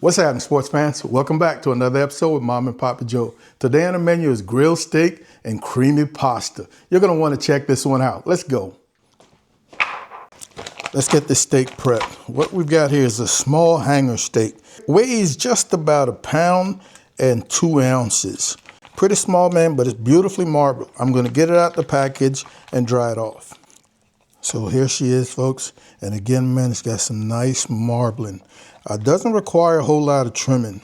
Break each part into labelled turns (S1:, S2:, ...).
S1: What's happening, sports fans? Welcome back to another episode with Mom and Papa Joe. Today on the menu is grilled steak and creamy pasta. You're going to want to check this one out. Let's go. Let's get this steak prepped. What we've got here is a small hanger steak. Weighs just about 1 pound and 2 ounces. Pretty small, man, but it's beautifully marbled. I'm going to get it out the package and dry it off. So here she is, folks. And again, man, it's got some nice marbling. Doesn't require a whole lot of trimming.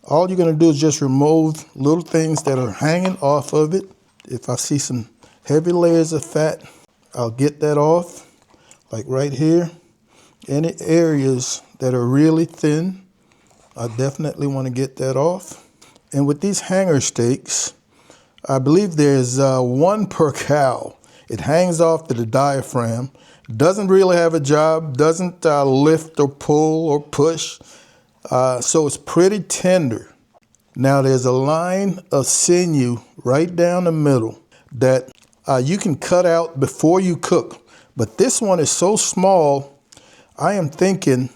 S1: All you're going to do is just remove little things that are hanging off of it. If I see some heavy layers of fat, I'll get that off, like right here. Any areas that are really thin, I definitely want to get that off. And with these hanger steaks, I believe there's 1 per cow. It hangs off to the diaphragm. Doesn't really have a job, doesn't lift or pull or push, so it's pretty tender. Now there's a line of sinew right down the middle that you can cut out before you cook. But this one is so small, I am thinking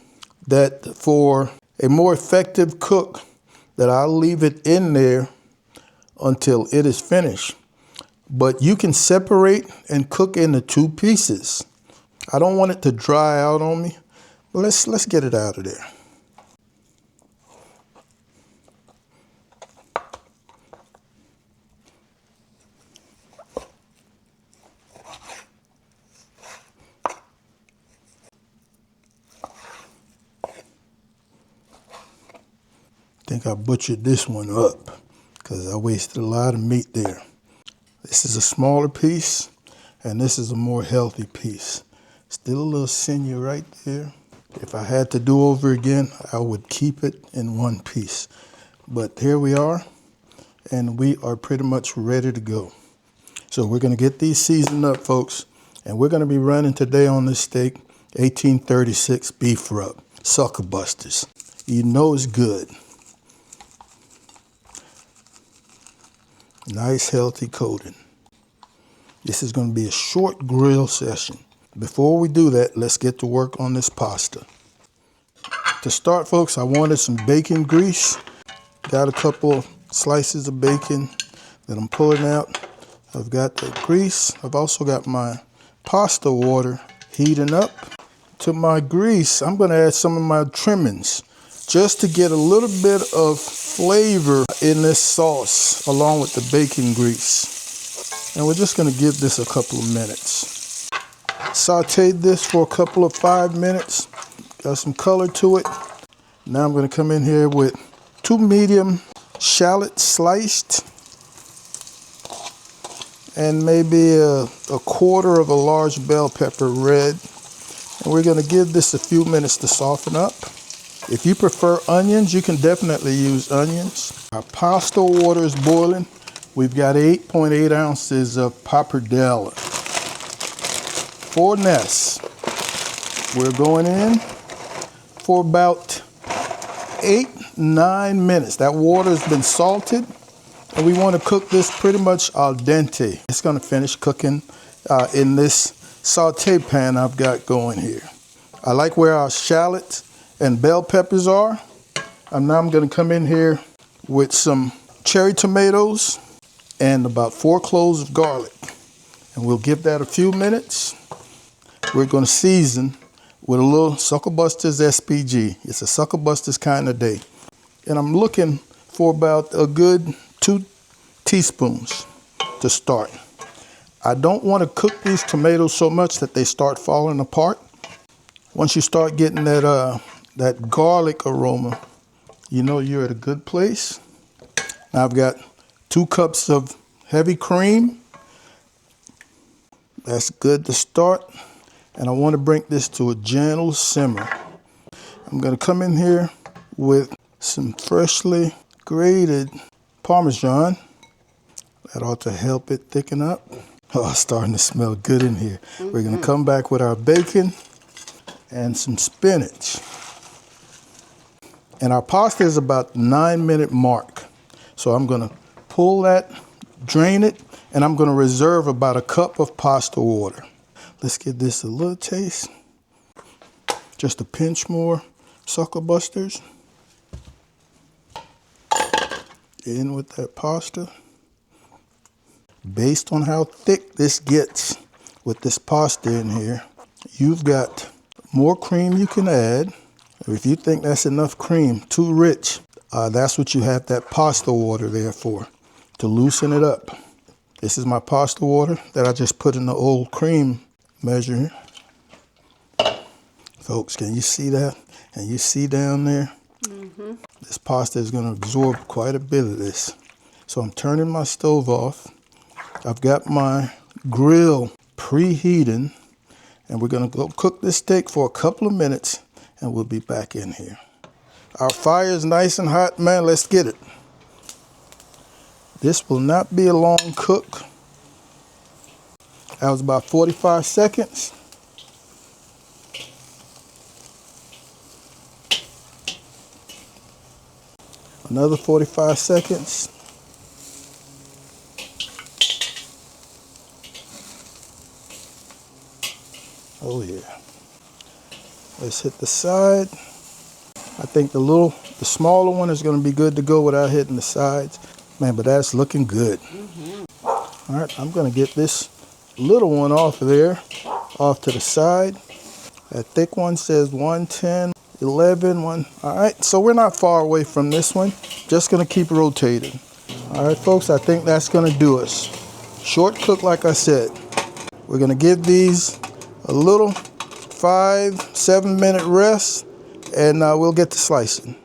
S1: that for a more effective cook, that I'll leave it in there until it is finished. But you can separate and cook into 2 pieces. I don't want it to dry out on me. But let's get it out of there. I think I butchered this one up because I wasted a lot of meat there. This is a smaller piece, and this is a more healthy piece. Still a little sinew right there. If I had to do over again, I would keep it in 1 piece. But here we are, and we are pretty much ready to go. So we're going to get these seasoned up, folks, and we're going to be running today on this steak 1836 beef rub, sucklebusters. You know it's good. Nice, healthy coating. This is going to be a short grill session. Before we do that, let's get to work on this pasta. To start, folks, I wanted some bacon grease. Got a couple of slices of bacon that I'm pulling out. I've got the grease. I've also got my pasta water heating up. To my grease, I'm going to add some of my trimmings just to get a little bit of flavor in this sauce along with the bacon grease. And we're just going to give this a couple of minutes. Sauteed this for a couple of 5 minutes. Got some color to it. Now I'm going to come in here with 2 medium shallots sliced and maybe a quarter of a large bell pepper red. And we're going to give this a few minutes to soften up. If you prefer onions, you can definitely use onions. Our pasta water is boiling. We've got 8.8 ounces of Pappardelle. 4 nests. We're going in for about 8-9 minutes. That water has been salted, and we want to cook this pretty much al dente. It's going to finish cooking in this saute pan I've got going here. I like where our shallots and bell peppers are. And now I'm going to come in here with some cherry tomatoes and about 4 cloves of garlic. And we'll give that a few minutes. We're going to season with a little Sucklebusters SPG. It's a Sucklebusters kind of day. And I'm looking for about a good 2 teaspoons to start. I don't want to cook these tomatoes so much that they start falling apart. Once you start getting that garlic aroma, you know you're at a good place. Now I've got 2 cups of heavy cream. That's good to start. And I want to bring this to a gentle simmer. I'm going to come in here with some freshly grated parmesan. That ought to help it thicken up. Oh, it's starting to smell good in here. We're going to come back with our bacon and some spinach. And our pasta is about the 9-minute mark. So I'm going to pull that, drain it, and I'm going to reserve about a cup of pasta water. Let's give this a little taste. Just a pinch more sucklebusters. in with that pasta. Based on how thick this gets with this pasta in here, you've got more cream you can add. If you think that's enough cream, too rich, that's what you have that pasta water there for, to loosen it up. This is my pasta water that I just put in the old cream measure. Folks, can you see that? And you see down there? Mm-hmm. This pasta is going to absorb quite a bit of this. So I'm turning my stove off. I've got my grill preheating, and we're going to go cook this steak for a couple of minutes, and we'll be back in here. Our fire is nice and hot, man. Let's get it. This will not be a long cook. That was about 45 seconds. Another 45 seconds. Oh yeah. Let's hit the side. I think the smaller one is going to be good to go without hitting the sides. Man, but that's looking good. Mm-hmm. All right, I'm going to get this little one off of there, off to the side. That thick one says 110, 11, 1. All right, so we're not far away from this one. Just going to keep rotating. All right, folks, I think that's going to do us. Short cook, like I said. We're going to give these a little 5-7 minute rest, and we'll get to slicing.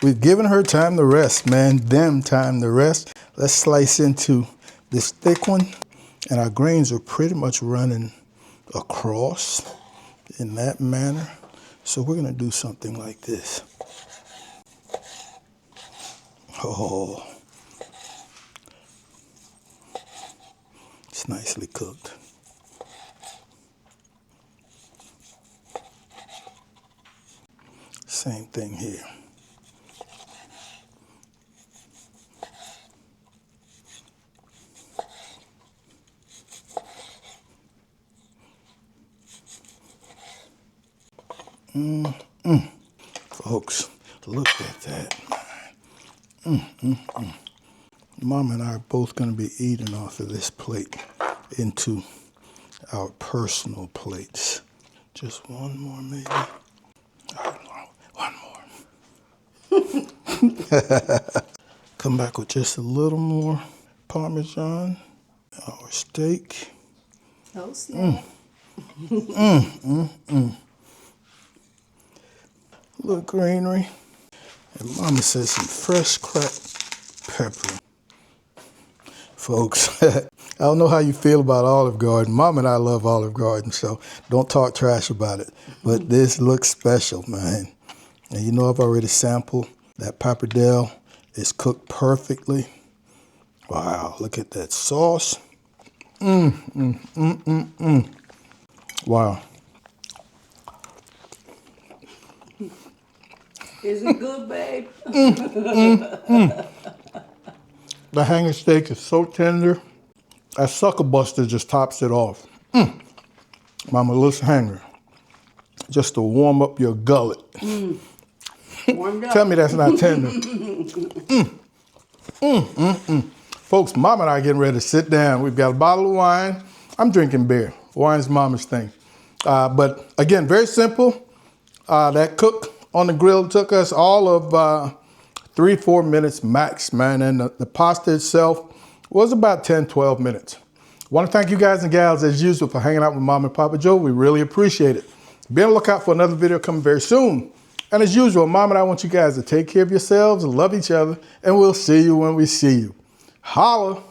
S1: We've given her time to rest, man. Them time to rest. Let's slice into this thick one. And our grains are pretty much running across in that manner. So we're going to do something like this. Oh, it's nicely cooked. Same thing here. Folks, look at that. Mom and I are both going to be eating off of this plate into our personal plates. Just one more, maybe. One more. Come back with just a little more parmesan. Our steak.
S2: Oh, snap.
S1: A little greenery. And Mama says some fresh cracked pepper. Folks, I don't know how you feel about Olive Garden. Mom and I love Olive Garden, so don't talk trash about it. But this looks special, man. And you know I've already sampled that Pappardelle. It's cooked perfectly. Wow, look at that sauce. Wow.
S2: Is it good, babe?
S1: The hanger steak is so tender. That sucklebusters just tops it off. Mama, let's hanger. Just to warm up your gullet.
S2: Warmed up.
S1: Tell me that's not tender. Folks, Mama and I are getting ready to sit down. We've got a bottle of wine. I'm drinking beer. Wine's Mama's thing. But again, very simple. That cook on the grill took us all of 3-4 minutes max, man. And the pasta itself was about 10-12 minutes. I want to thank you guys and gals, as usual, for hanging out with Mom and Papa Joe. We really appreciate it. Be on the lookout for another video coming very soon. And as usual, Mom and I want you guys to take care of yourselves and love each other. And we'll see you when we see you. Holla.